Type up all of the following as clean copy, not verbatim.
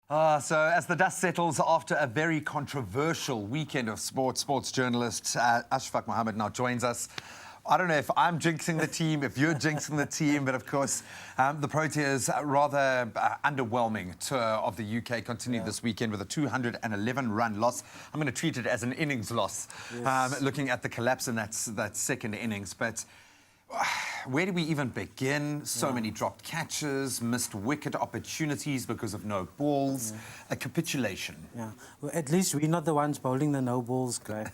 So as the dust settles after a very controversial weekend of sports journalist Ashfak Mohamed now joins us. I don't know if I'm jinxing the team, if you're jinxing the team, but of course, the Proteas, rather underwhelming tour of the UK, continued this weekend with a 211-run loss. I'm going to treat it as an innings loss, looking at the collapse in that second innings. But where do we even begin? So many dropped catches, missed wicket opportunities because of no balls, a capitulation. Yeah, well, at least we're not the ones bowling the no balls, Greg.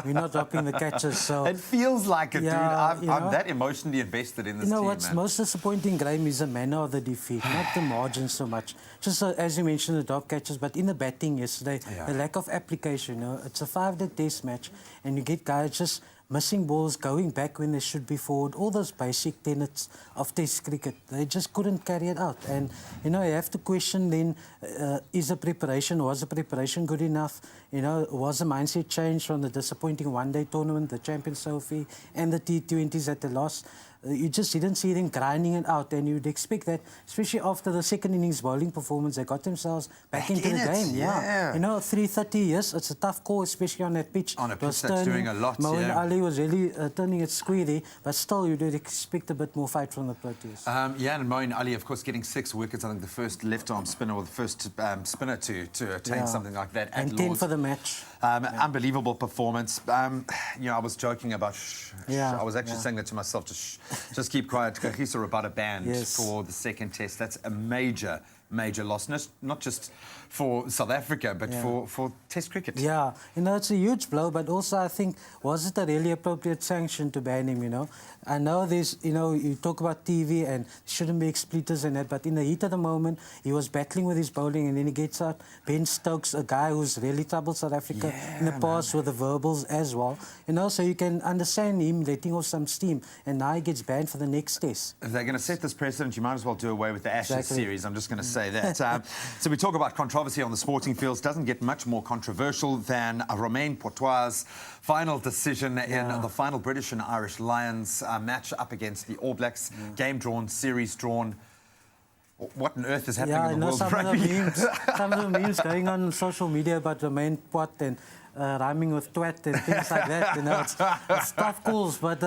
We're not dropping the catches. So it feels like it, yeah, dude. I'm that emotionally invested in this team. You know what's most disappointing, Graham, is the manner of the defeat, not the margin so much. Just as you mentioned, the drop catches, but in the batting yesterday, the lack of application. It's a 5-day test match, and you get guys just missing balls, going back when they should be forward, all those basic tenets of Test cricket. They just couldn't carry it out. And, you have to question then, was the preparation good enough? Was the mindset changed from the disappointing one-day tournament, the Champions Trophy, and the T20s that they lost? You just didn't see them grinding it out, and you'd expect that, especially after the second innings bowling performance, they got themselves back into the game. Yeah. 330 years, it's a tough call, especially on that pitch. On a pitch that's doing a lot, Moeen Ali was really turning it squeely, but still you'd expect a bit more fight from the Proteas. And Moeen Ali, of course, getting 6 wickets. I think the first left-arm spinner or the first spinner to attain something like that at And Lords. 10 for the match. Unbelievable performance. I was joking about I was actually saying that to myself, just keep quiet. Kagiso Rabada banned for the second test. That's a major loss, not just for South Africa, but for Test cricket. Yeah, it's a huge blow, but also I think, was it a really appropriate sanction to ban him, I know there's, you talk about TV and shouldn't be exploiters and that, but in the heat of the moment, he was battling with his bowling and then he gets out. Ben Stokes, a guy who's really troubled South Africa in the past with the verbals as well. So you can understand him letting off some steam, and now he gets banned for the next test. If they're going to set this precedent, you might as well do away with the Ashes series. I'm just going to say that. So we talk about controversy on the sporting fields. Doesn't get much more controversial than Romain Poitras' final decision in the final British and Irish Lions match up against the All Blacks. Game drawn, series drawn. What on earth is happening in the world of rugby? Some of the memes going on social media about Romain Pot and rhyming with twat and things like that. It's tough calls, but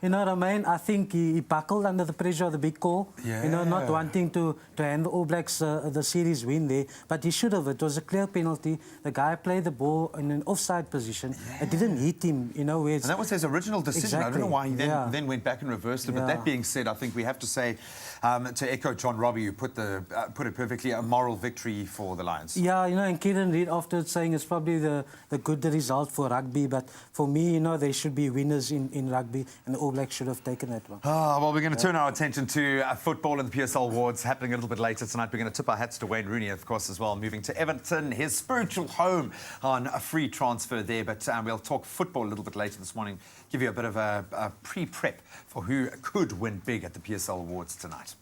Romain, I think he buckled under the pressure of the big call. Not wanting to hand the All Blacks the series win there, but he should have. It was a clear penalty. The guy played the ball in an offside position. It didn't hit him. And that was his original decision. I don't know why he then went back and reversed it. But that being said, I think we have to say, to echo John Robbie, who put it perfectly, a moral victory for the Lions. Yeah, and Kieran Reid afterwards saying it's probably the good result for rugby, but for me, there should be winners in rugby, and the All Blacks should have taken that one. Well, we're going to turn our attention to football and the PSL awards happening a little bit later tonight. We're going to tip our hats to Wayne Rooney, of course, as well, moving to Everton, his spiritual home, on a free transfer there. But we'll talk football a little bit later this morning, give you a bit of a pre-prep for who could win big at the PSL awards tonight.